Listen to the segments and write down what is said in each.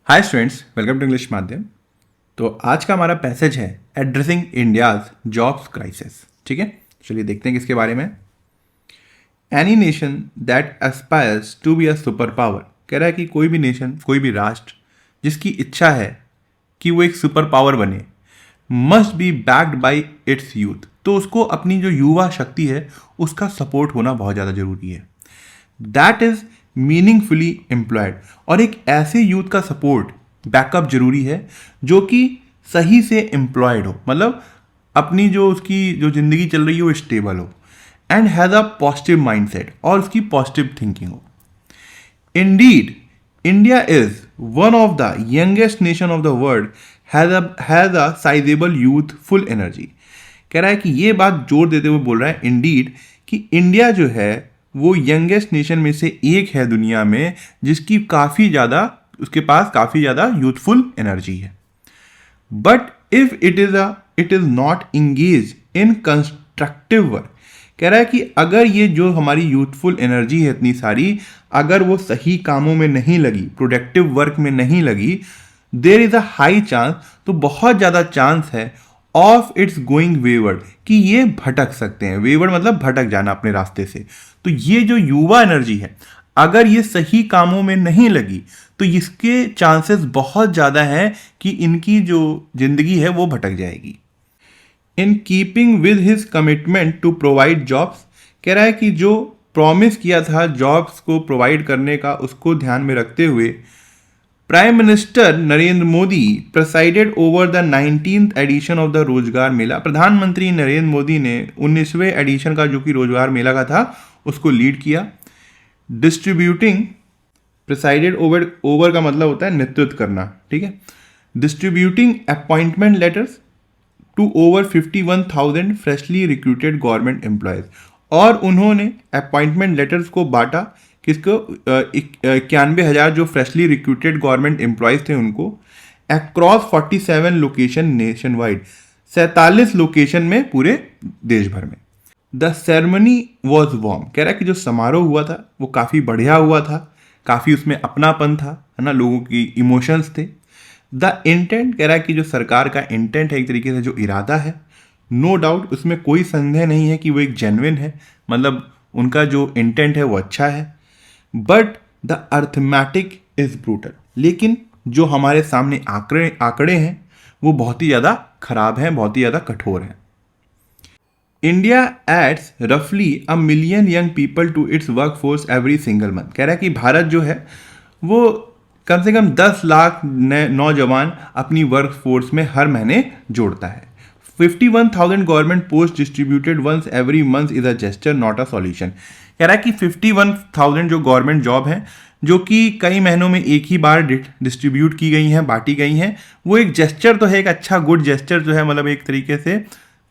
Hi students, welcome to English Madhyam. तो आज का हमारा पैसेज है एड्रेसिंग इंडियाज जॉब्स क्राइसिस। ठीक है, चलिए देखते हैं किसके बारे में। Any nation that aspires to be a super power, कह रहा है कि कोई भी नेशन, कोई भी राष्ट्र जिसकी इच्छा है कि वो एक सुपर पावर बने, must be backed by its youth. तो उसको अपनी जो युवा शक्ति है उसका सपोर्ट होना बहुत ज़्यादा जरूरी है। दैट इज मीनिंगफुली एम्प्लॉयड, और एक ऐसे यूथ का सपोर्ट बैकअप जरूरी है जो कि सही से एम्प्लॉयड हो, मतलब अपनी जो उसकी जो जिंदगी चल रही है वो स्टेबल हो, and has a positive mindset, और उसकी पॉजिटिव थिंकिंग हो। Indeed India is one of the youngest nation of the world, has a sizeable youthful energy. कह रहा है कि ये बात जोर देते हुए बोल रहा है इंडीड कि इंडिया जो है वो यंगेस्ट नेशन में से एक है दुनिया में जिसकी काफ़ी ज़्यादा, उसके पास काफ़ी ज़्यादा यूथफुल एनर्जी है। But if it is not engage in constructive work, कह रहा है कि अगर ये जो हमारी यूथफुल एनर्जी है इतनी सारी, अगर वो सही कामों में नहीं लगी, प्रोडक्टिव वर्क में नहीं लगी, there is a high chance, तो बहुत ज़्यादा चांस है ऑफ इट्स गोइंग वेवर्ड, कि ये भटक सकते हैं। वेवर्ड मतलब भटक जाना अपने रास्ते से। तो ये जो युवा एनर्जी है, अगर ये सही कामों में नहीं लगी तो इसके चांसेस बहुत ज़्यादा हैं कि इनकी जो जिंदगी है वो भटक जाएगी। In keeping with his commitment to provide jobs, कह रहा है कि जो प्रॉमिस किया था जॉब्स को प्रोवाइड करने का, उसको ध्यान में रखते हुए prime minister Narendra Modi presided over the 19th edition of the Rozgar Mela. प्रधानमंत्री नरेंद्र मोदी ने 19वें एडिशन का जो कि रोजगार मेला का था उसको लीड किया। डिस्ट्रीब्यूटिंग, प्रेसाइडेड ओवर का मतलब होता है नेतृत्व करना, ठीक है। Distributing appointment letters to over 51,000 freshly recruited government employees, और उन्होंने अपॉइंटमेंट लेटर्स को बांटा किसको, 91,000 जो फ्रेशली रिक्रूटेड गवर्नमेंट एम्प्लॉयज थे उनको, across 47 location nation wide, 47 location में पूरे देश भर में। द सेरेमनी वॉज वार्म, कह रहा है कि जो समारोह हुआ था वो काफ़ी बढ़िया हुआ था, काफ़ी उसमें अपनापन था, है ना, लोगों की इमोशंस थे। द इंटेंट, कह रहा है कि जो सरकार का इंटेंट है, एक तरीके से जो इरादा है, नो डाउट, उसमें कोई संदेह नहीं है कि वो एक जेन्युइन है, मतलब उनका जो इंटेंट है वो अच्छा है। But the arithmetic is brutal, लेकिन जो हमारे सामने आंकड़े हैं वो बहुत ही ज़्यादा खराब हैं, बहुत ही ज़्यादा कठोर हैं। इंडिया एड्स रफली a million young people to its work force every single month, कह रहा है कि भारत जो है वो कम से कम 10 लाख नौजवान अपनी वर्क फोर्स में हर महीने जोड़ता है। 51,000 government post distributed once every month is a gesture not a solution. कह रहा है कि 51,000 जो गवर्नमेंट जॉब है जो कि कई महीनों में एक ही बार डिस्ट्रीब्यूट की गई हैं, बांटी गई हैं, वो एक जेस्चर तो है, एक अच्छा गुड जेस्चर जो है, मतलब एक तरीके से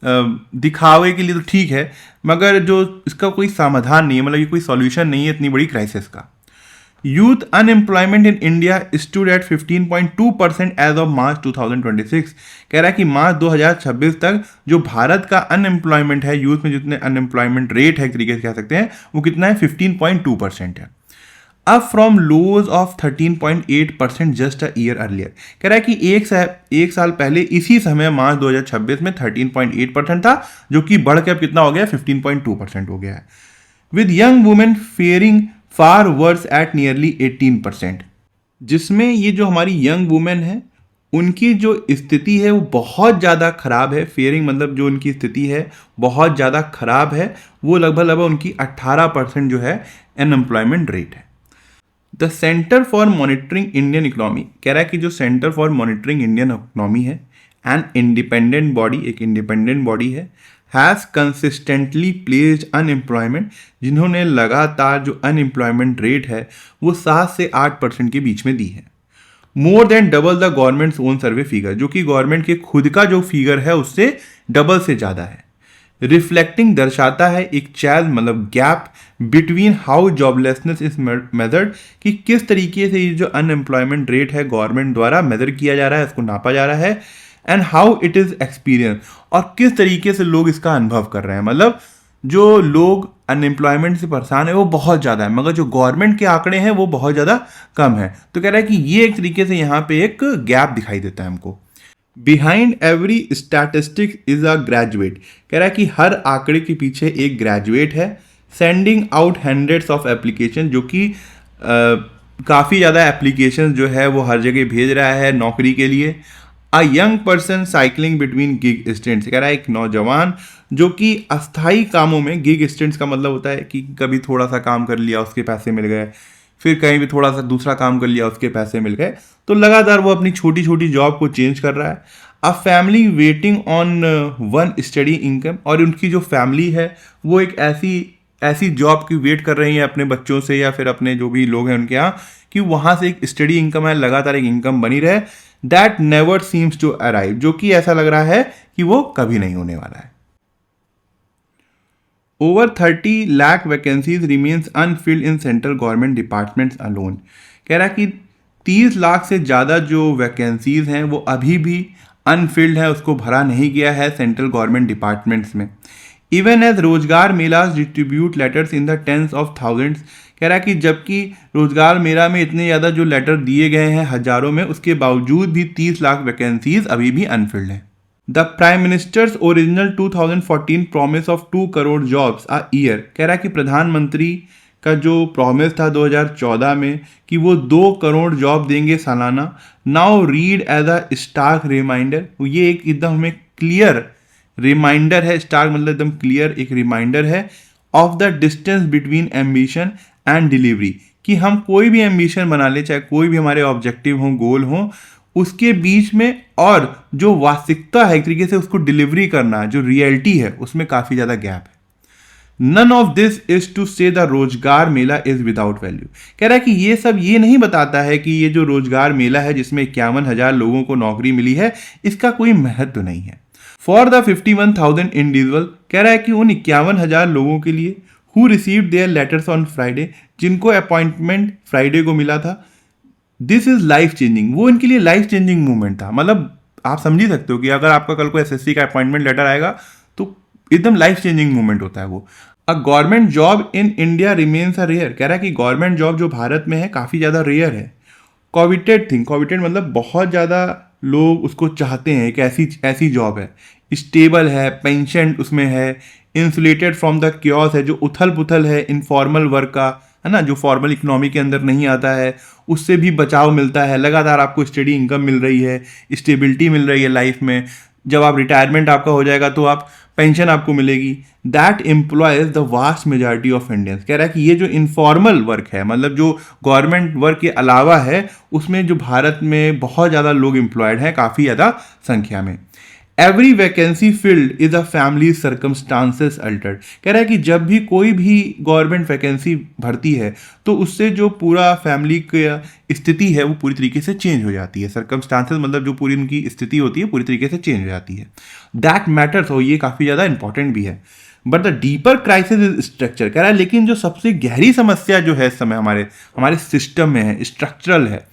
दिखावे के लिए तो ठीक है, मगर जो इसका कोई समाधान नहीं है, मतलब ये कोई सॉल्यूशन नहीं है इतनी बड़ी क्राइसिस का। Youth unemployment in India stood at 15.2% as of March 2026, कह रहा है कि मार्च 2026 तक जो भारत का अनएम्प्लॉयमेंट है, यूथ में जितने अनएम्प्लॉयमेंट रेट है एक तरीके से कह सकते हैं, वो कितना है, 15.2% है, up from lows of 13.8% just a year earlier. कह रहा है कि एक साल पहले इसी समय मार्च 2026 में 13.8% था, जो कि बढ़ के अब कितना हो गया, 15.2% हो गया है। With young women faring far worse at nearly 18%, जिसमें ये जो हमारी यंग वुमेन है उनकी जो स्थिति है वो बहुत ज़्यादा खराब है। फेयरिंग मतलब जो उनकी स्थिति है बहुत ज़्यादा खराब है, वो लगभग उनकी 18% जो है अनएम्प्लॉयमेंट रेट है। The centre for monitoring Indian economy, कह रहा है कि जो centre for monitoring Indian economy है, एन इंडिपेंडेंट बॉडी, एक इंडिपेंडेंट बॉडी है, हैज़ कंसिस्टेंटली प्लेस्ड अनएम्प्लॉयमेंट, जिन्होंने लगातार जो अनएम्प्लॉयमेंट रेट है वो 7 से 8% के बीच में दी है। More than double the governments own survey figure, जो कि गवर्नमेंट के खुद का जो फिगर है उससे डबल से ज़्यादा है। रिफ्लेक्टिंग, दर्शाता है एक चैल मतलब gap between how joblessness is measured, कि किस तरीके से ये जो अनएम्प्लॉयमेंट रेट है गवर्नमेंट द्वारा मेजर किया जा रहा है, इसको नापा जा रहा है, and how it is experience, और किस तरीके से लोग इसका अनुभव कर रहे हैं, मतलब जो लोग अनएम्प्लॉयमेंट से परेशान है वो बहुत ज़्यादा है, मगर जो गवर्नमेंट के आंकड़े हैं वो बहुत ज़्यादा कम है। तो कह रहा है कि ये एक तरीके से यहाँ पे एक गैप दिखाई देता है हमको। Behind every statistic is a graduate, कह रहा है कि हर आंकड़े के पीछे एक ग्रेजुएट है, sending out hundreds of application, जो कि काफ़ी ज़्यादा एप्लीकेशन जो है वो हर जगह भेज रहा है नौकरी के लिए। A young person cycling between gig stents, कह रहा है एक नौजवान जो कि अस्थाई कामों में, गिग स्टेंट्स का मतलब होता है कि कभी थोड़ा सा काम कर लिया उसके पैसे मिल गए, फिर कहीं भी थोड़ा सा दूसरा काम कर लिया उसके पैसे मिल गए, तो लगातार वो अपनी छोटी छोटी जॉब को चेंज कर रहा है। A family waiting on one study income, और उनकी जो फैमिली है वो एक ऐसी जॉब की वेट कर रही है अपने बच्चों से या फिर अपने जो भी लोग हैं उनके यहाँ, कि वहाँ से एक स्टडी इनकम है, लगातार एक इनकम बनी रहे। That never seems to arrive, जो कि ऐसा लग रहा है कि वो कभी नहीं होने वाला है। Over 30 lakh vacancies remains Anfield इन सेंट्रल गवर्नमेंट डिपार्टमेंट्स अलोन, कह रहा है कि 30 लाख से ज़्यादा जो वैकेंसीज हैं वो अभी भी अनफिल्ड है, उसको भरा नहीं गया है सेंट्रल गवर्नमेंट डिपार्टमेंट्स में। Even as Rozgar Melas distribute letters in the tens of thousands, कह रहा है कि जबकि रोजगार मेला में इतने ज़्यादा जो लेटर दिए गए हैं हजारों में, उसके बावजूद भी 30 लाख वैकेंसीज अभी भी अनफिल्ड हैं। The prime ministers original 2014 promise of 2 crore jobs a year, कह रहा है कि प्रधानमंत्री का जो प्रॉमिस था 2014 में कि वो 2 करोड़ जॉब देंगे सालाना, now read as a stark reminder, ये एक एकदम हमें क्लियर रिमाइंडर है, स्टार्क मतलब एकदम क्लियर एक रिमाइंडर है, of the distance between ambition and delivery, कि हम कोई भी एम्बिशन बना ले, चाहे कोई भी हमारे ऑब्जेक्टिव हो, गोल हो, उसके बीच में और जो वास्तविकता है एक तरीके से उसको डिलीवरी करना, जो रियलिटी है, उसमें काफ़ी ज़्यादा गैप है। None of this is to say the Rozgar Mela is without value, कह रहा है कि ये सब ये नहीं बताता है कि ये जो रोजगार मेला है जिसमें 51,000 लोगों को नौकरी मिली है, इसका कोई महत्व नहीं है। फॉर द 51,000 इंडिविजुअल, कह रहा है कि उन 51,000 लोगों के लिए who received their letters on Friday, जिनको अपॉइंटमेंट फ्राइडे को मिला था, दिस इज लाइफ चेंजिंग, वो इनके लिए लाइफ चेंजिंग मूवमेंट था। मतलब आप समझ ही सकते हो कि अगर आपका कल को एसएससी का अपॉइंटमेंट लेटर आएगा तो एकदम लाइफ चेंजिंग मूवमेंट होता है वो। A government job in India remains a rare, कह रहा है कि गवर्नमेंट जॉब जो भारत में है काफ़ी ज़्यादा रेयर है। कोविटेड थिंग, कोविटेड मतलब बहुत ज़्यादा लोग उसको चाहते हैं, एक ऐसी जॉब है, स्टेबल है, पेंशन उसमें है, इंसुलेटेड फ्रॉम द क्योस है, जो उथल पुथल है इनफॉर्मल वर्क का, है ना, जो फॉर्मल इकोनॉमी के अंदर नहीं आता है, उससे भी बचाव मिलता है, लगातार आपको स्टडी इनकम मिल रही है, स्टेबिलिटी मिल रही है लाइफ में, जब आप रिटायरमेंट आपका हो जाएगा तो आप पेंशन आपको मिलेगी। That employees the vast majority of Indians, कह रहा है कि ये जो इनफॉर्मल वर्क है, मतलब जो गवर्नमेंट वर्क के अलावा है, उसमें जो भारत में बहुत ज़्यादा लोग एम्प्लॉयड हैं, काफ़ी ज़्यादा संख्या में। Every vacancy field is a family circumstances Altered, कह रहा है कि जब भी कोई भी गवर्नमेंट वैकेंसी भरती है तो उससे जो पूरा फैमिली की स्थिति है वो पूरी तरीके से चेंज हो जाती है। सर्कमस्टांसेस मतलब जो पूरी उनकी स्थिति होती है पूरी तरीके से चेंज हो जाती है। दैट मैटर्स, और ये काफ़ी ज़्यादा इंपॉर्टेंट भी है। But the deeper crisis is structure, कह रहा है लेकिन जो सबसे गहरी समस्या जो है इस समय हमारे सिस्टम में है, स्ट्रक्चरल है।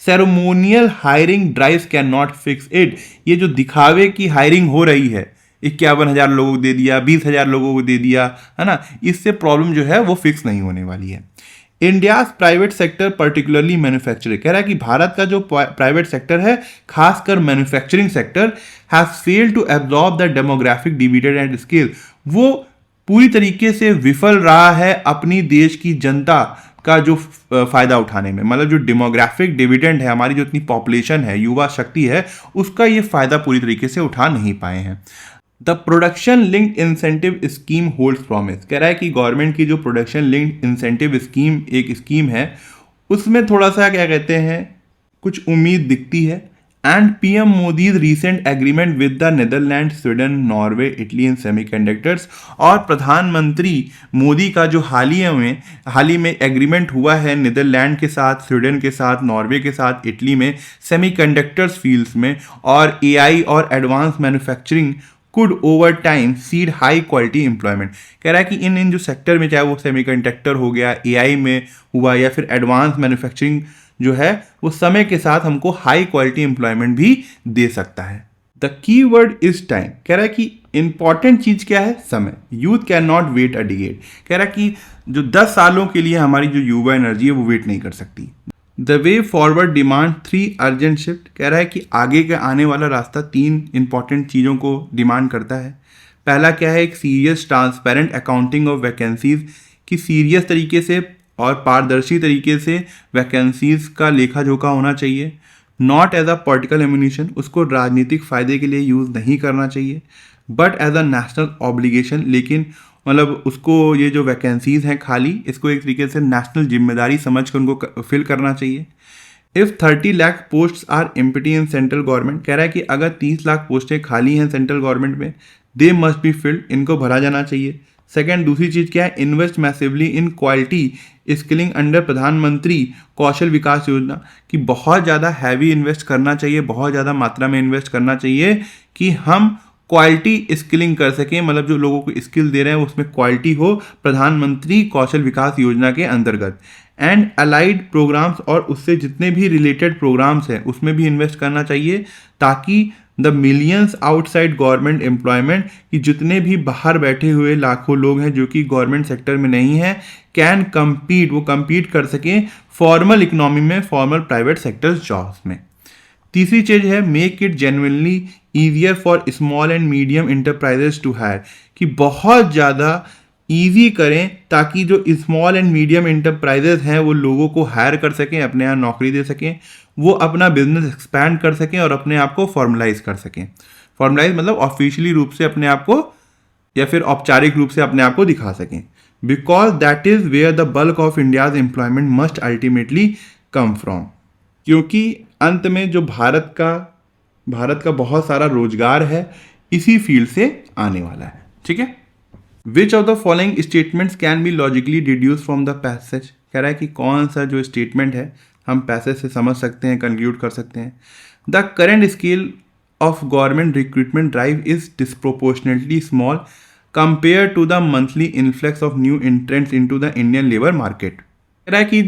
Ceremonial hiring drives can not fix it, ये जो दिखावे की हायरिंग हो रही है, 51,000 लोगों को दे दिया, 20,000 लोगों को दे दिया, है ना, इससे प्रॉब्लम जो है वो फिक्स नहीं होने वाली है। India's private sector particularly manufacturing, कह रहा है कि भारत का जो प्राइवेट सेक्टर है, खासकर manufacturing sector, has failed to absorb the demographic dividend and scale, वो पूरी तरीके से विफल रहा है अपनी देश की जनता का जो फायदा उठाने में। मतलब जो डेमोग्राफिक डिविडेंड है, हमारी जो इतनी पॉपुलेशन है, युवा शक्ति है, उसका ये फायदा पूरी तरीके से उठा नहीं पाए हैं। The production linked incentive scheme holds promise, कह रहा है कि गवर्नमेंट की जो प्रोडक्शन लिंक्ड इंसेंटिव स्कीम एक स्कीम है, उसमें थोड़ा सा क्या कहते हैं, कुछ उम्मीद दिखती है। And PM Modi's recent agreement with the Netherland, Sweden, Norway, Italy in semiconductors, और प्रधानमंत्री मोदी का जो हाल ही में एग्रीमेंट हुआ है नेदरलैंड के साथ, स्वीडन के साथ, नॉर्वे के साथ, इटली में सेमीकंडक्टर्स फील्ड्स में, और एआई और advance manufacturing could over time seed high quality employment, कह रहा है कि इन जो सेक्टर में, चाहे वो सेमीकंडक्टर हो गया, एआई में हुआ, या फिर एडवांस मैन्युफैक्चरिंग जो है, वो समय के साथ हमको हाई क्वालिटी एम्प्लॉयमेंट भी दे सकता है। The key word is time. कह रहा है कि इंपॉर्टेंट चीज क्या है? समय। Youth can not wait a decade. कह रहा है कि जो 10 सालों के लिए हमारी जो युवा एनर्जी है वो वेट नहीं कर सकती। The way forward demand 3 urgent shift. कह रहा है कि आगे का आने वाला रास्ता 3 इंपॉर्टेंट चीज़ों को डिमांड करता है। पहला क्या है? एक serious transparent accounting of vacancies, कि सीरियस तरीके से और पारदर्शी तरीके से वैकेंसीज का लेखा जोखा होना चाहिए। Not as a political ammunition, उसको राजनीतिक फ़ायदे के लिए यूज़ नहीं करना चाहिए, but as a national obligation. लेकिन मतलब उसको ये जो वैकेंसीज़ हैं खाली, इसको एक तरीके से नेशनल जिम्मेदारी समझ कर उनको फिल करना चाहिए। If 30 lakh posts are empty in central government, कह रहा है कि अगर 30 लाख पोस्टें खाली हैं सेंट्रल गवर्नमेंट में, दे मस्ट बी फिल्ड, इनको भरा जाना चाहिए। सेकेंड, दूसरी चीज़ क्या है? Invest massively in quality skilling under प्रधानमंत्री कौशल विकास योजना, कि बहुत ज़्यादा हैवी इन्वेस्ट करना चाहिए, बहुत ज़्यादा मात्रा में इन्वेस्ट करना चाहिए कि हम क्वालिटी स्किलिंग कर सकें, मतलब जो लोगों को स्किल दे रहे हैं उसमें क्वालिटी हो, प्रधानमंत्री कौशल विकास योजना के अंतर्गत। एंड अलाइड प्रोग्राम्स, और उससे जितने भी रिलेटेड प्रोग्राम्स हैं उसमें भी इन्वेस्ट करना चाहिए, ताकि the millions outside government employment, कि जितने भी बाहर बैठे हुए लाखों लोग हैं जो कि गवर्नमेंट सेक्टर में नहीं हैं, कैन कम्पीट, वो कम्पीट कर सकें फॉर्मल इकोनॉमी में, फॉर्मल प्राइवेट सेक्टर जॉब्स में। तीसरी चीज है make it genuinely easier for small and medium enterprises to hire, कि बहुत ज़्यादा ईजी करें ताकि जो स्मॉल एंड मीडियम इंटरप्राइजेस हैं वो लोगों को हायर कर सकें, अपने यहाँ नौकरी दे सकें, वो अपना बिजनेस एक्सपैंड कर सकें और अपने आप को फॉर्मलाइज कर सकें। फॉर्मलाइज मतलब ऑफिशियली रूप से अपने आप को, या फिर औपचारिक रूप से अपने आप को दिखा सकें। Because that is where the bulk of India's employment must ultimately come from, क्योंकि अंत में जो भारत का बहुत सारा रोजगार है इसी फील्ड से आने वाला है। ठीक है। Which of the following statements can be logically deduce from the passage, कह रहा है कि कौन सा जो स्टेटमेंट है हम पैसेज से समझ सकते हैं, कंक्लूड कर सकते हैं। The current scale of government recruitment drive is disproportionately small compare to the monthly influx of new entrants into the Indian labour market. कह रहा है कि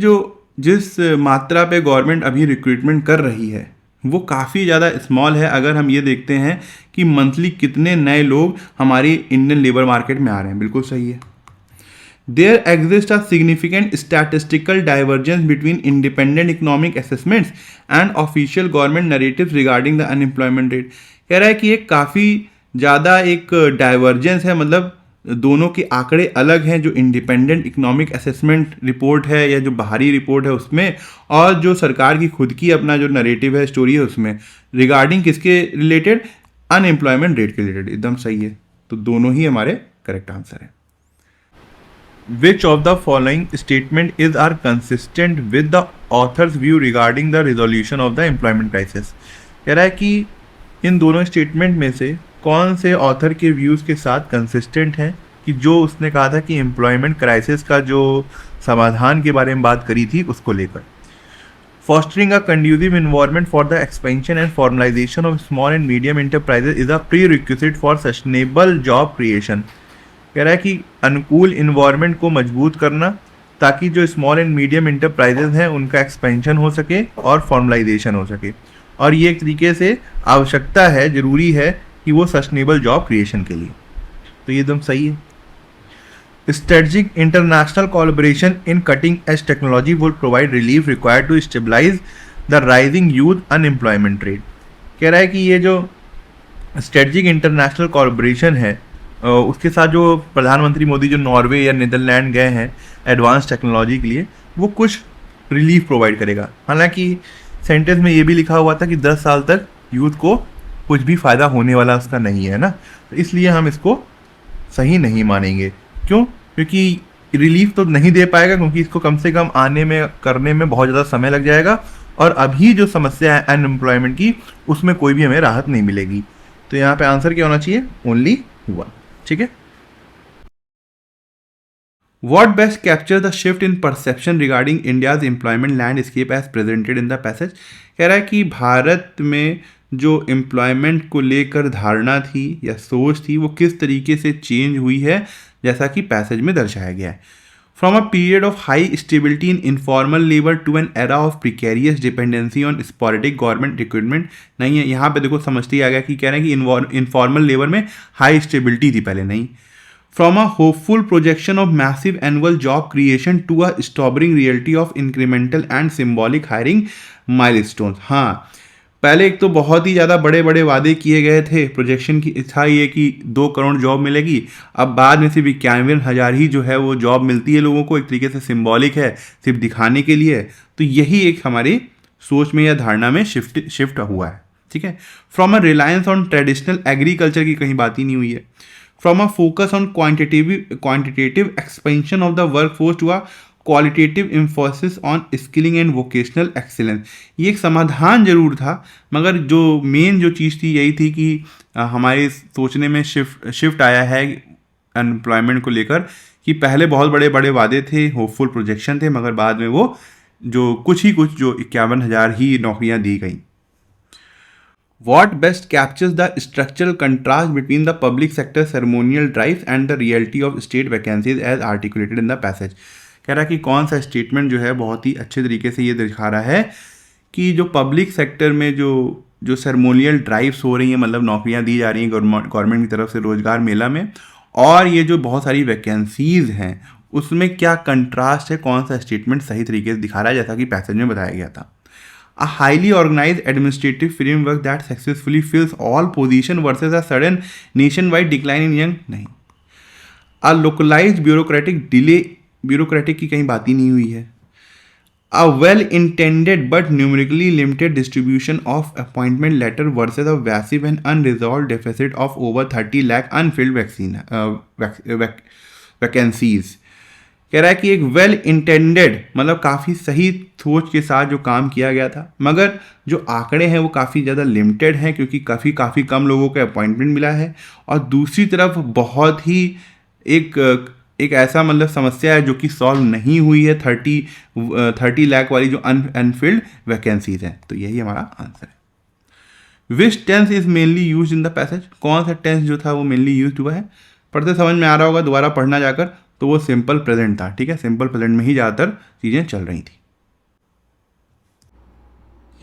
जिस मात्रा पे गवर्नमेंट अभी रिक्रूटमेंट कर रही है वो काफ़ी ज़्यादा स्मॉल है, अगर हम ये देखते हैं कि मंथली कितने नए लोग हमारी इंडियन लेबर मार्केट में आ रहे हैं। बिल्कुल सही है। There exist a significant statistical divergence between independent economic assessments and official government narrative regarding the unemployment rate. कह रहा है कि एक काफ़ी ज़्यादा एक डाइवर्जेंस है, मतलब दोनों के आंकड़े अलग हैं, जो इंडिपेंडेंट इकोनॉमिक असेसमेंट रिपोर्ट है या जो बाहरी रिपोर्ट है उसमें, और जो सरकार की खुद की अपना जो नरेटिव है, स्टोरी है, उसमें रिगार्डिंग किसके रिलेटेड? अनएम्प्लॉयमेंट रेट के रिलेटेड। एकदम सही है, तो दोनों ही हमारे करेक्ट आंसर है। Which of the following statement is are consistent with the author's view regarding the resolution of the employment crisis. कह रहा है कि इन दोनों स्टेटमेंट में से कौन से ऑथर के व्यूज़ के साथ कंसिस्टेंट है, कि जो उसने कहा था कि एम्प्लॉयमेंट क्राइसिस का जो समाधान के बारे में बात करी थी उसको लेकर। Fostering a conducive environment for the expansion and formalisation of small and medium enterprises is a pre requisite for sustainable job creation. कह रहा है कि अनुकूल इन्वायरमेंट को मजबूत करना ताकि जो स्मॉल एंड मीडियम एंटरप्राइजेज हैं उनका एक्सपेंशन हो सके और फॉर्मलाइजेशन हो सके, और ये एक तरीके से आवश्यकता है, ज़रूरी है कि वो सस्टेनेबल जॉब क्रिएशन के लिए। तो ये एकदम सही है। Strategic international collaboration in cutting edge technology would provide relief required to stabilise the rising youth unemployment rate. कह रहा है कि ये जो स्ट्रेटेजिक इंटरनेशनल कोलैबोरेशन है उसके साथ जो प्रधानमंत्री मोदी जो नॉर्वे या नीदरलैंड गए हैं एडवांस टेक्नोलॉजी के लिए, वो कुछ रिलीफ प्रोवाइड करेगा। हालांकि सेंटेंस में ये भी लिखा हुआ था कि 10 साल तक यूथ को कुछ भी फ़ायदा होने वाला उसका नहीं है ना, तो इसलिए हम इसको सही नहीं मानेंगे। क्यों? क्योंकि रिलीफ तो नहीं दे पाएगा, क्योंकि इसको कम से कम आने में करने में बहुत ज़्यादा समय लग जाएगा, और अभी जो समस्या है अनएम्प्लॉयमेंट की उसमें कोई भी हमें राहत नहीं मिलेगी। तो यहाँ पे आंसर क्या होना चाहिए? ओनली 1। ठीक है। What best captures the shift in perception regarding India's employment landscape as presented in the passage? कह रहा है कि भारत में जो एम्प्लॉयमेंट को लेकर धारणा थी या सोच थी वो किस तरीके से चेंज हुई है, जैसा कि पैसेज में दर्शाया गया है। From a period of high stability in informal labour to an era of precarious dependency on sporadic government recruitment. नहीं है, यहाँ पे देखो समझते ही आ गया कि कह रहे हैं कि इनफॉर्मल लेबर में हाई स्टेबिलिटी थी पहले, नहीं। From a hopeful projection of massive annual job creation to a staggering reality of incremental and symbolic hiring milestones. हाँ, पहले एक तो बहुत ही ज़्यादा बड़े बड़े वादे किए गए थे, प्रोजेक्शन की था ये कि 2 करोड़ जॉब मिलेगी, अब बाद में सिर्फ 91,000 ही जो है वो जॉब मिलती है लोगों को, एक तरीके से सिंबॉलिक है, सिर्फ दिखाने के लिए। तो यही एक हमारी सोच में या धारणा में शिफ्ट हुआ है, ठीक है। From a reliance on traditional agriculture की कहीं बात ही नहीं हुई है। From a focus on quantitative expansion of the work force to a qualitative emphasis on skilling and vocational excellence. ये एक समाधान जरूर था, मगर जो मेन जो चीज़ थी यही थी कि हमारे सोचने में शिफ्ट आया है अनएम्प्लॉयमेंट को लेकर, कि पहले बहुत बड़े बड़े वादे थे, होपफुल प्रोजेक्शन थे, मगर बाद में वो जो कुछ जो 51,000 ही नौकरियां दी गई। What best captures the structural contrast between the public sector ceremonial drives and the reality of state vacancies as articulated in the passage? कह रहा है कि कौन सा स्टेटमेंट जो है बहुत ही अच्छे तरीके से ये दिखा रहा है कि जो पब्लिक सेक्टर में जो सेरेमोनियल ड्राइव्स हो रही हैं, मतलब नौकरियां दी जा रही हैं गवर्नमेंट की तरफ से रोजगार मेला में, और ये जो बहुत सारी वैकेंसीज हैं उसमें क्या कंट्रास्ट है, कौन सा स्टेटमेंट सही तरीके से दिखा रहा है, जैसा कि पैसेज में बताया गया था। A highly organized administrative framework that successfully fills all positions versus a sudden nationwide decline in young, नहीं। A localized bureaucratic delay, bureaucratic की कहीं बात ही नहीं हुई है। A well-intended but numerically limited distribution of appointment letter versus a massive and unresolved deficit of over 30 lakh unfilled vacancies। कह रहा है कि एक वेल इंटेंडेड मतलब काफ़ी सही सोच के साथ जो काम किया गया था, मगर जो आंकड़े हैं वो काफ़ी ज़्यादा लिमिटेड हैं, क्योंकि काफ़ी कम लोगों को अपॉइंटमेंट मिला है। और दूसरी तरफ बहुत ही एक ऐसा मतलब समस्या है जो कि सॉल्व नहीं हुई है, 30 लाख वाली जो अनफिल्ड वैकेंसीज हैं। तो यही हमारा आंसर है। Which tense is mainly use in the passage, कौन सा टेंस जो था वो मेनली यूज हुआ है। पढ़ते समझ में आ रहा होगा, दोबारा पढ़ना जाकर, तो वो सिंपल प्रेजेंट था, ठीक है। सिंपल प्रेजेंट में ही ज़्यादातर चीज़ें चल रही थी।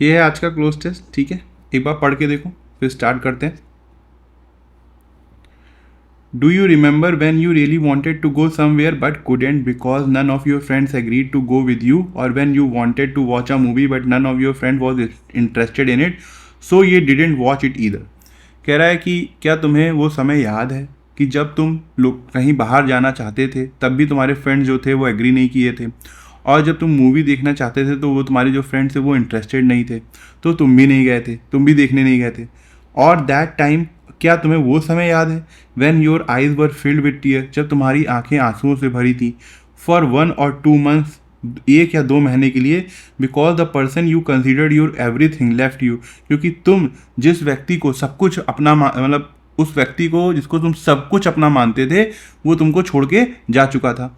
ये है आज का क्लोज टेस्ट, ठीक है। एक बार पढ़ के देखो, फिर स्टार्ट करते हैं। Do you remember when you really wanted to go somewhere but couldn't because none of your friends agreed to go with you, or when you wanted to watch a movie but none of your friend was interested in it so ये didn't watch it either. कह रहा है कि क्या तुम्हें वो समय याद है कि जब तुम लोग कहीं बाहर जाना चाहते थे तब भी तुम्हारे फ्रेंड्स जो थे वो एग्री नहीं किए थे, और जब तुम मूवी देखना चाहते थे तो वो तुम्हारे जो फ्रेंड्स थे वो इंटरेस्टेड नहीं थे, तो तुम भी नहीं गए थे, तुम भी देखने नहीं गए थे। और दैट टाइम, क्या तुम्हें वो समय याद है when your eyes were filled with tear, जब तुम्हारी आंखें आंसुओं से भरी थी, फॉर 1 or 2 months, 1 या 2 महीने के लिए, because the person you considered your everything left you, क्योंकि तुम जिस व्यक्ति को सब कुछ अपना मतलब उस व्यक्ति को जिसको तुम सब कुछ अपना मानते थे वो तुमको छोड़ के जा चुका था।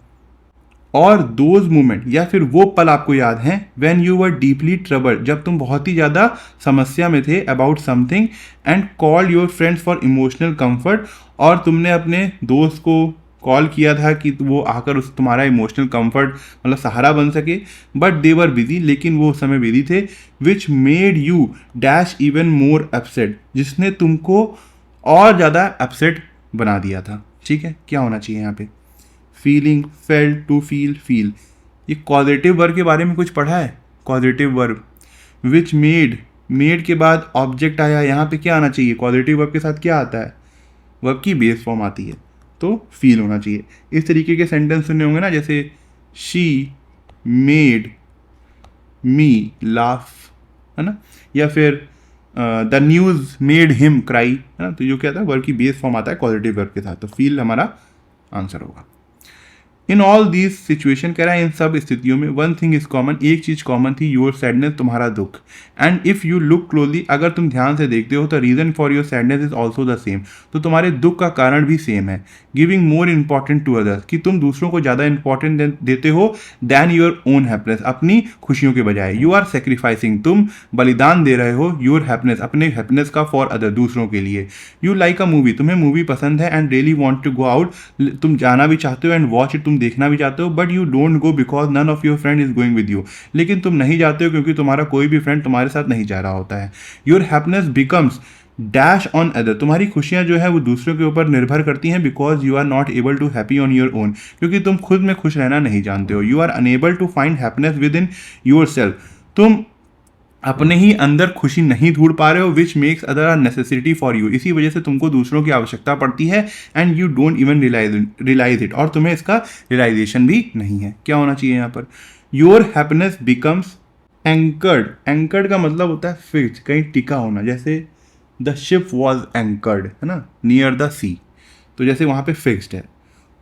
और दोज मोमेंट या फिर वो पल आपको याद हैं when you were deeply troubled, जब तुम बहुत ही ज़्यादा समस्या में थे about something and called your friends for emotional comfort, और तुमने अपने दोस्त को कॉल किया था कि वो आकर उस तुम्हारा इमोशनल कंफर्ट मतलब सहारा बन सके, बट दे वर बिजी, लेकिन वो उस समय बिजी थे, which made you dash even more upset, जिसने तुमको और ज़्यादा अपसेट बना दिया था, ठीक है। क्या होना चाहिए यहाँ पे, feeling, felt, to feel, feel. ये कॉजेटिव वर्ब के बारे में कुछ पढ़ा है, कॉजेटिव वर्ब विच मेड के बाद ऑब्जेक्ट आया, यहाँ पे क्या आना चाहिए, कॉजेटिव वर्ब के साथ क्या आता है, वर्ब की बेस फॉर्म आती है, तो फील होना चाहिए। इस तरीके के सेंटेंस सुनने होंगे ना, जैसे शी मेड मी लाफ, है ना, या फिर the news made him cry, है ना। तो जो क्या था, वर्ब की बेस फॉर्म आता है पॉजिटिव वर्ब के साथ, तो फील हमारा आंसर होगा। इन ऑल दीज सिचुएशन, कह रहा है इन सब स्थितियों में, वन थिंग इज कॉमन, एक चीज कॉमन थी, योर सैडनेस, तुम्हारा दुख, and if you look closely, अगर तुम ध्यान से देखते हो तो reason for your sadness is also the same, तो तुम्हारे दुख का कारण भी सेम है। Giving more important to others, कि तुम दूसरों को ज़्यादा इंपॉर्टेंट देते हो दैन योर ओन हैप्पीनेस, अपनी खुशियों के बजाय। यू आर सेक्रीफाइसिंग, तुम बलिदान दे रहे हो, योर हैप्पीनेस, अपने हैप्पीनेस का, फॉर अदर, दूसरों के लिए। यू लाइक अ मूवी, तुम्हें मूवी पसंद है, and really want to go out, तुम जाना भी चाहते हो, एंड वॉच इट, तुम देखना भी चाहते हो, but you don't go because none of your friend is going with you. लेकिन तुम नहीं जाते हो क्योंकि तुम्हारा कोई भी फ्रेंड तुम्हारे साथ नहीं जा रहा होता है। Your happiness becomes dash on other, तुम्हारी खुशियां जो है वो दूसरों के ऊपर निर्भर करती हैं, because you are not able to happy on your own, क्योंकि तुम खुद में खुश रहना नहीं जानते हो। You are unable to find happiness within yourself, तुम अपने ही अंदर खुशी नहीं ढूंढ पा रहे हो, which makes other are necessity for you, इसी वजह से तुमको दूसरों की आवश्यकता पड़ती है, and you don't even realise it, और तुम्हें इसका रियलाइजेशन भी नहीं है। क्या होना चाहिए यहाँ पर? Your happiness becomes anchored, anchored का मतलब होता है फिक्स, कहीं टिका होना, जैसे द शिप वॉज एंकर्ड, है ना, नियर द सी, तो जैसे वहाँ पे फिक्स्ड है।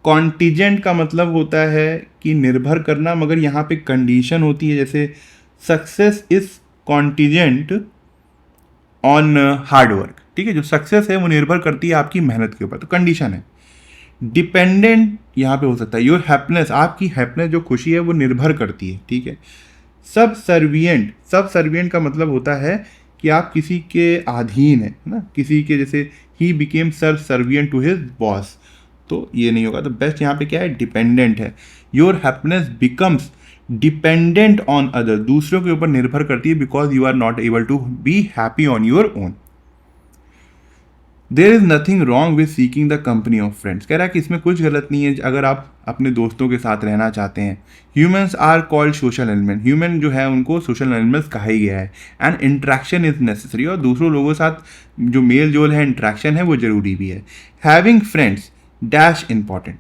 कॉन्टीजेंट का मतलब होता है कि निर्भर करना, मगर यहाँ पे कंडीशन होती है, जैसे success is contingent on hard work, ठीक है, जो सक्सेस है वो निर्भर करती है आपकी मेहनत के ऊपर, तो कंडीशन है। डिपेंडेंट यहाँ पे हो सकता है, योर हैप्पीनेस, आपकी हैप्पीनेस जो खुशी है वो निर्भर करती है, ठीक है। सब सर्वियंट का मतलब होता है कि आप किसी के अधीन है ना, किसी के, जैसे ही became servant to his boss, तो ये नहीं होगा। तो बेस्ट यहाँ पे क्या है? डिपेंडेंट है। Your happiness becomes dependent on other, दूसरों के ऊपर निर्भर करती है, because you are not able to be happy on your own. There is nothing wrong with seeking the company of friends, कह रहा है कि इसमें कुछ गलत नहीं है अगर आप अपने दोस्तों के साथ रहना चाहते हैं। Humans are called social animal, human जो है उनको सोशल एनिमल्स कहा ही गया है। एंड इंट्रैक्शन इज नेसेसरी, और दूसरों लोगों के साथ जो मेल जोल है, इंट्रैक्शन है, वो जरूरी भी है। Having friends dash important,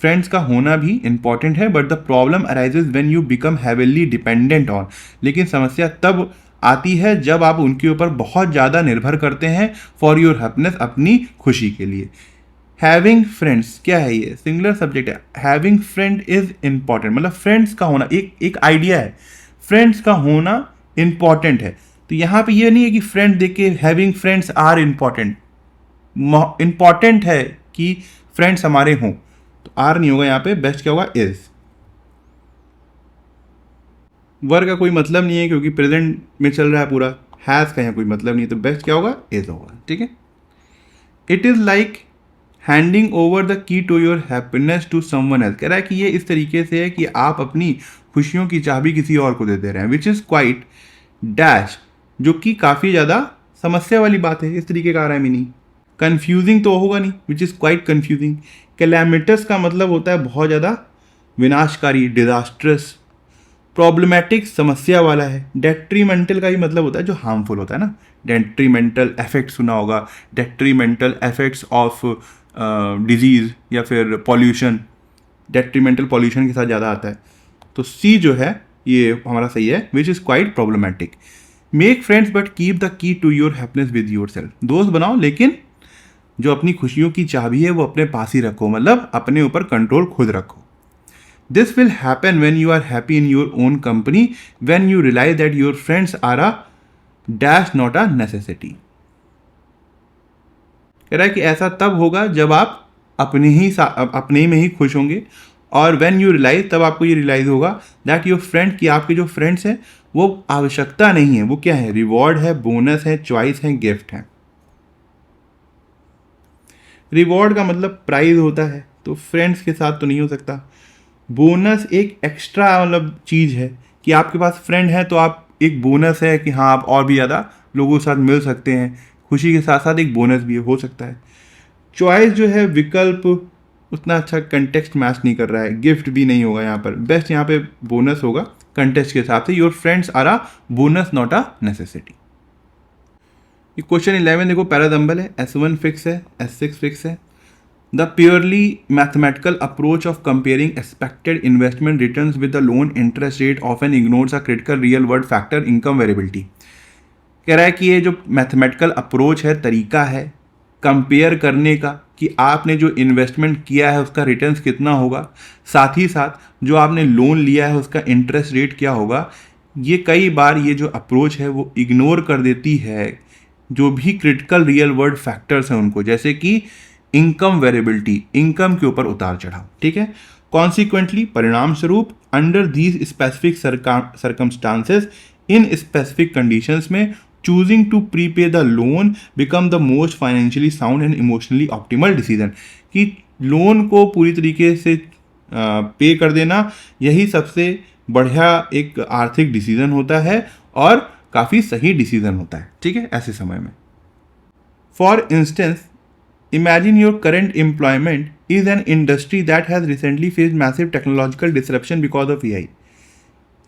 friends का होना भी इंपॉर्टेंट है, but the problem arises when you become heavily dependent on, लेकिन समस्या तब आती है जब आप उनके ऊपर बहुत ज़्यादा निर्भर करते हैं फॉर योर हैप्पीनेस, अपनी खुशी के लिए। हैविंग फ्रेंड्स क्या है? ये सिंगुलर सब्जेक्ट है। हैविंग फ्रेंड इज इंपॉर्टेंट, मतलब फ्रेंड्स का होना एक आइडिया है, फ्रेंड्स का होना इंपॉर्टेंट है। तो यहाँ पे ये नहीं है कि फ्रेंड देख के having friends are important, important है कि फ्रेंड्स हमारे हों, तो आर नहीं होगा यहाँ पे, बेस्ट क्या होगा? इज। वर्ग का कोई मतलब नहीं है क्योंकि प्रेजेंट में चल रहा है पूरा, हैज़ का यहाँ कोई मतलब नहीं है, तो बेस्ट क्या होगा? इज होगा, ठीक है। It is like handing over the key to your happiness to someone else, कह रहा है कि ये इस तरीके से है कि आप अपनी खुशियों की चाबी किसी और को दे दे रहे हैं, विच इज़ क्वाइट डैश, जो कि काफ़ी ज़्यादा समस्या वाली बात है, इस तरीके का आ रहा है मीनिंग। कन्फ्यूजिंग तो होगा नहीं, विच इज़ क्वाइट कन्फ्यूजिंग। कैलामिटस का मतलब होता है बहुत ज़्यादा विनाशकारी, डिजास्ट्रस। प्रॉब्लमैटिक समस्या वाला है। डेट्रीमेंटल का ही मतलब होता है जो हार्मफुल होता है ना, डेट्रीमेंटल इफेक्ट सुना होगा, डेट्रीमेंटल इफेक्ट्स ऑफ डिजीज़ या फिर पॉल्यूशन, डेट्रीमेंटल पॉल्यूशन के साथ ज़्यादा आता है। तो सी जो है ये हमारा सही है, which is quite problematic. Make friends but keep the key to your happiness with yourself, दोस्त बनाओ लेकिन जो अपनी खुशियों की चाबी है वो अपने पास ही रखो, मतलब अपने ऊपर कंट्रोल खुद रखो। This will happen when you are happy in your own company, when you realize that your friends are a dash not a necessity. कह रहा है कि ऐसा तब होगा जब आप अपने में ही खुश होंगे, और when you realize, तब आपको ये रियलाइज होगा that your friend, कि आपके जो फ्रेंड्स हैं वो आवश्यकता नहीं है, वो क्या है? रिवॉर्ड है, बोनस है, चॉइस है, गिफ्ट है। रिवॉर्ड का मतलब प्राइज होता है, तो फ्रेंड्स के साथ तो नहीं हो सकता। बोनस एक एक्स्ट्रा मतलब चीज़ है कि आपके पास फ्रेंड है तो आप एक बोनस है कि हाँ आप और भी ज़्यादा लोगों के साथ मिल सकते हैं, खुशी के साथ साथ एक बोनस भी हो सकता है। चॉइस जो है विकल्प उतना अच्छा कंटेक्स्ट मैच नहीं कर रहा है, गिफ्ट भी नहीं होगा यहाँ पर, बेस्ट यहाँ पे बोनस होगा कंटेक्स्ट के हिसाब से। Your friends are a bonus not a necessity. Question 11 देखो, पैरादम्बल है, S1 फिक्स है, S6 फिक्स है। The purely mathematical approach of comparing expected investment returns with the loan interest rate often ignores a critical real world factor, income variability। कह रहा है कि ये जो मैथमेटिकल अप्रोच है, तरीका है कंपेयर करने का कि आपने जो इन्वेस्टमेंट किया है उसका रिटर्न्स कितना होगा, साथ ही साथ जो आपने लोन लिया है उसका इंटरेस्ट रेट क्या होगा, ये कई बार ये जो अप्रोच है वो इग्नोर कर देती है जो भी क्रिटिकल रियल वर्ल्ड फैक्टर्स हैं उनको, जैसे कि इनकम वेरिएबिलिटी, इनकम के ऊपर उतार चढ़ाव, ठीक है। कॉन्सिक्वेंटली, परिणाम स्वरूप, under these specific circumstances, in specific conditions में, choosing to prepay the loan become the most financially sound and emotionally optimal decision, कि लोन को पूरी तरीके से पे कर देना, यही सबसे बढ़िया एक आर्थिक डिसीजन होता है और काफ़ी सही डिसीजन होता है, ठीक है, ऐसे समय में। For instance, imagine your current employment is an industry that has recently faced massive technological disruption because of AI।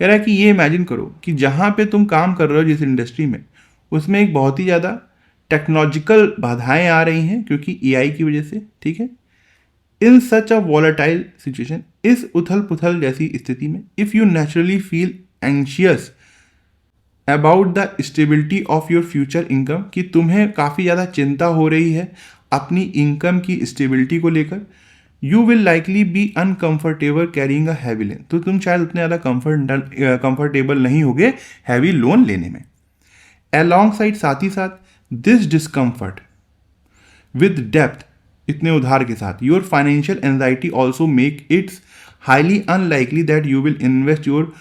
कह रहा है कि ये इमेजिन करो कि जहाँ पे तुम काम कर रहे हो जिस इंडस्ट्री में, उसमें एक बहुत ही ज़्यादा टेक्नोलॉजिकल बाधाएं आ रही हैं क्योंकि एआई की वजह से, ठीक है। इन सच अ वॉलेटाइल सिचुएशन, इस उथल पुथल जैसी स्थिति में, if you naturally feel anxious about the stability of your future income, कि तुम्हें काफ़ी ज़्यादा चिंता हो रही है अपनी इनकम की स्टेबिलिटी को लेकर, you will likely B uncomfortable carrying a heavy loan, तो तुम शायद उतने ज़्यादा कंफर्टेबल नहीं होगे हैवी लोन लेने में। अलॉन्ग साइड, साथ ही साथ, दिस डिस्कम्फर्ट विद डेप्थ, इतने उधार के साथ, your financial anxiety also make it's highly unlikely that you will invest your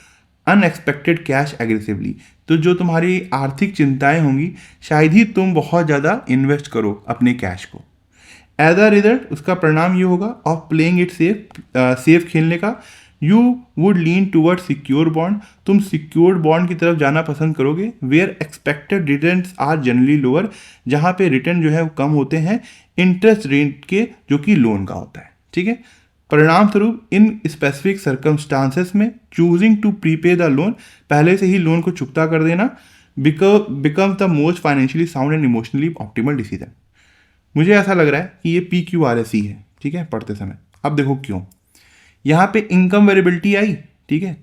unexpected cash aggressively, तो जो तुम्हारी आर्थिक चिंताएं होंगी शायद ही तुम बहुत ज़्यादा इन्वेस्ट करो अपने कैश को। एज अ रिजल्ट, उसका परिणाम ये होगा ऑफ प्लेइंग इट सेफ खेलने का, you would lean toward secure bond, तुम सिक्योर्ड बॉन्ड की तरफ जाना पसंद करोगे, where expected returns are generally lower, जहाँ पे रिटर्न जो है वो कम होते हैं इंटरेस्ट रेट के, जो कि लोन का होता है, ठीक है। परिणाम स्वरूप इन स्पेसिफिक सर्कमस्टांसेस में choosing to prepay the loan, पहले से ही लोन को चुकता कर देना, becomes the most financially sound and emotionally optimal decision. मुझे ऐसा लग रहा है कि ये PQRSE है, ठीक है, पढ़ते समय। अब देखो क्यों, यहाँ पे इनकम वेरिएबिलिटी आई, ठीक है।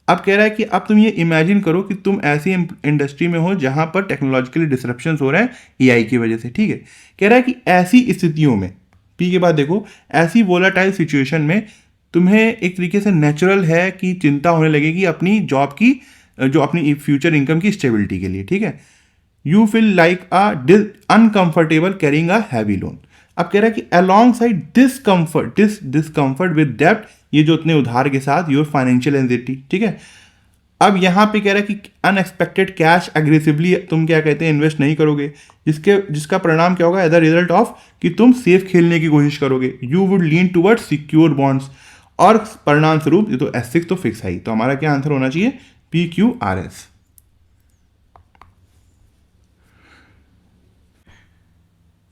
अब कह रहा है कि अब तुम ये इमेजिन करो कि तुम ऐसी इंडस्ट्री में हो जहाँ पर टेक्नोलॉजिकली डिसरप्शंस हो रहे हैं एआई की वजह से, ठीक है। कह रहा है कि ऐसी स्थितियों में, पी के बाद देखो, ऐसी वोलाटाइल सिचुएशन में तुम्हें एक तरीके से नेचुरल है कि चिंता होने लगेगी अपनी जॉब की, जो अपनी फ्यूचर इनकम की स्टेबिलिटी के लिए, ठीक है। You feel like uncomfortable carrying a heavy loan. अब कह रहा है कि अलॉन्ग साइड डिसकंफर्ट विद डेप्ट, ये जो उतने उधार के साथ, योर फाइनेंशियल एंजाइटी, ठीक है। अब यहाँ पे कह रहा है कि अनएक्सपेक्टेड कैश एग्रेसिवली तुम क्या कहते हैं इन्वेस्ट नहीं करोगे, जिसका परिणाम क्या होगा एज अ रिजल्ट ऑफ कि तुम सेफ खेलने की कोशिश करोगे, you would lean toward secure bonds, और परिणाम स्वरूप ये तो S6 तो फिक्स है ही, तो हमारा क्या आंसर होना चाहिए, PQRS।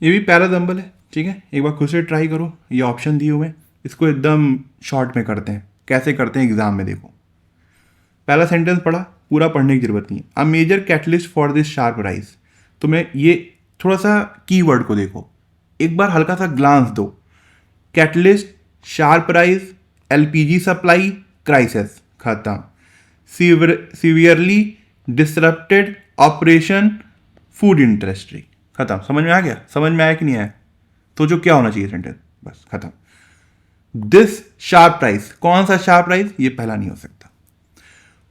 ये भी पैराजम्बल है, ठीक है, एक बार खुद से ट्राई करो, ये ऑप्शन दिए हुए हैं, इसको एकदम शॉर्ट में करते हैं, कैसे करते हैं एग्जाम में देखो। पहला सेंटेंस पढ़ा, पूरा पढ़ने की जरूरत नहीं है। A major catalyst for this sharp rise, तो मैं ये थोड़ा सा कीवर्ड को देखो, एक बार हल्का सा ग्लांस दो, catalyst, sharp rise, LPG supply, crisis, खत्म। Severely disrupted operation, food industry, खत्म। समझ में आ गया, समझ में आया कि नहीं आया, तो जो क्या होना चाहिए सेंटेंस, बस खत्म। दिस शार्प राइज, कौन सा शार्प राइज, ये पहला नहीं हो सकता।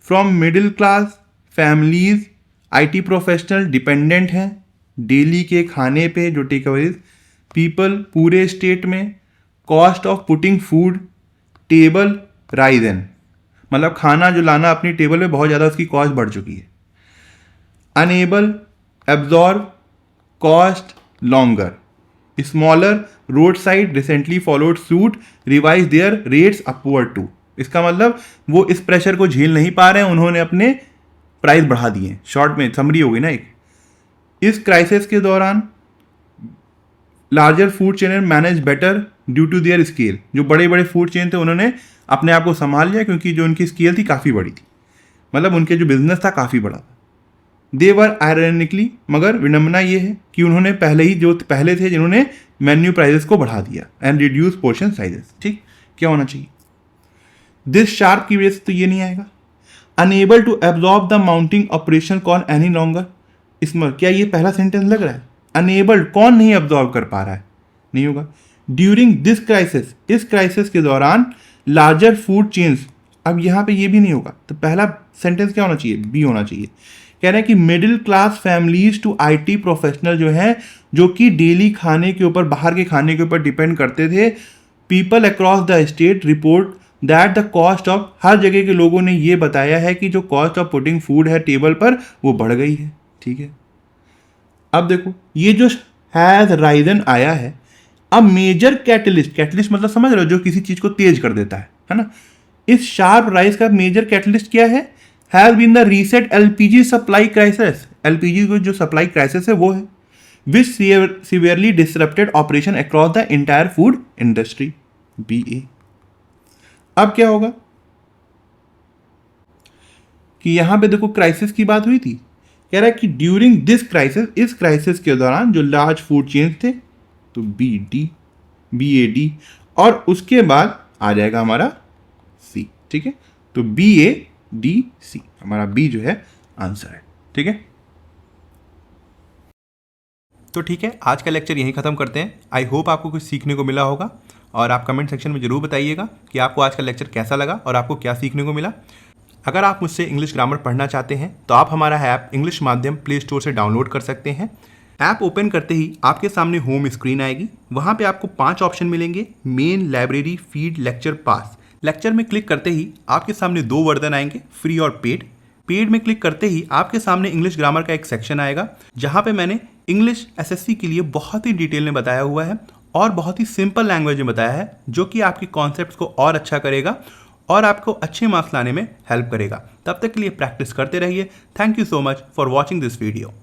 From middle class families, IT professional dependent हैं डेली के खाने पे, जो टेक अवेज, पीपल पूरे स्टेट में, cost of putting food table Ryzen, मतलब खाना जो लाना अपनी टेबल पे बहुत ज़्यादा उसकी कॉस्ट बढ़ चुकी है। Unable absorb cost longer, smaller road side recently followed suit revise their rates upward to, इसका मतलब वो इस प्रेशर को झेल नहीं पा रहे हैं, उन्होंने अपने प्राइस बढ़ा दिए। शॉर्ट में समरी होगी ना एक। इस क्राइसिस के दौरान larger food chain manage better due to their scale, जो बड़े बड़े फूड चेन थे उन्होंने अपने आप को संभाल लिया क्योंकि जो उनकी स्केल थी काफ़ी बड़ी थी, मतलब उनके जो बिजनेस था काफ़ी बड़ा था। देवर आयरनिकली, मगर विडम्बना ये है कि उन्होंने पहले थे जिन्होंने मेन्यू प्राइजेस को बढ़ा दिया एंड रिड्यूस पोर्शन साइजेस, ठीक। क्या होना चाहिए, दिस शार्प की वजह से तो ये नहीं आएगा। Unable to absorb the mounting operation con any longer, इसमें क्या ये पहला सेंटेंस लग रहा है, अनेबल कौन नहीं एब्जॉर्ब कर पा रहा है, नहीं होगा। ड्यूरिंग दिस क्राइसिस, इस क्राइसिस के दौरान, लार्जर फूड चेन्स, अब यहाँ पे ये भी नहीं होगा, तो पहला सेंटेंस क्या होना चाहिए, बी होना चाहिए। कह रहे हैं कि middle class families to IT professional जो है, जो कि डेली खाने के ऊपर, बाहर के खाने के ऊपर डिपेंड करते थे, people across the state report that the cost of, हर जगह के लोगों ने ये बताया है कि जो कॉस्ट ऑफ पुटिंग फूड है टेबल पर वो बढ़ गई है, ठीक है। अब देखो ये जो हैज राइजन आया है, अब मेजर कैटलिस्ट, कैटलिस्ट मतलब समझ रहे हो, जो किसी चीज़ को तेज कर देता है, है ना। इस शार्प राइज का मेजर कैटलिस्ट क्या है? Has been the reset LPG supply crisis. LPG को जो सप्लाई क्राइसिस है वो है, which severely disrupted operation across the entire food industry. BA। अब क्या होगा कि यहां पे देखो क्राइसिस की बात हुई थी, कह रहा है कि ड्यूरिंग दिस क्राइसिस, इस क्राइसिस के दौरान जो लार्ज फूड चेन्स थे, तो BAD, और उसके बाद आ जाएगा हमारा C। ठीक है, तो BADC हमारा B जो है आंसर है। ठीक है, तो ठीक है, आज का लेक्चर यहीं ख़त्म करते हैं। आई होप आपको कुछ सीखने को मिला होगा, और आप कमेंट सेक्शन में ज़रूर बताइएगा कि आपको आज का लेक्चर कैसा लगा और आपको क्या सीखने को मिला। अगर आप मुझसे इंग्लिश ग्रामर पढ़ना चाहते हैं तो आप हमारा ऐप इंग्लिश माध्यम प्ले स्टोर से डाउनलोड कर सकते हैं। ऐप ओपन करते ही आपके सामने होम स्क्रीन आएगी, वहाँ पे आपको 5 ऑप्शन मिलेंगे, मेन, लाइब्रेरी, फीड, लेक्चर, पास। लेक्चर में क्लिक करते ही आपके सामने 2 वर्जन आएंगे, फ्री और पेड। पेड में क्लिक करते ही आपके सामने इंग्लिश ग्रामर का एक सेक्शन आएगा, जहाँ पे मैंने इंग्लिश SSC के लिए बहुत ही डिटेल में बताया हुआ है और बहुत ही सिंपल लैंग्वेज में बताया है, जो कि आपके कॉन्सेप्ट्स को और अच्छा करेगा और आपको अच्छे मार्क्स लाने में हेल्प करेगा। तब तक के लिए प्रैक्टिस करते रहिए। Thank you so much for watching this video.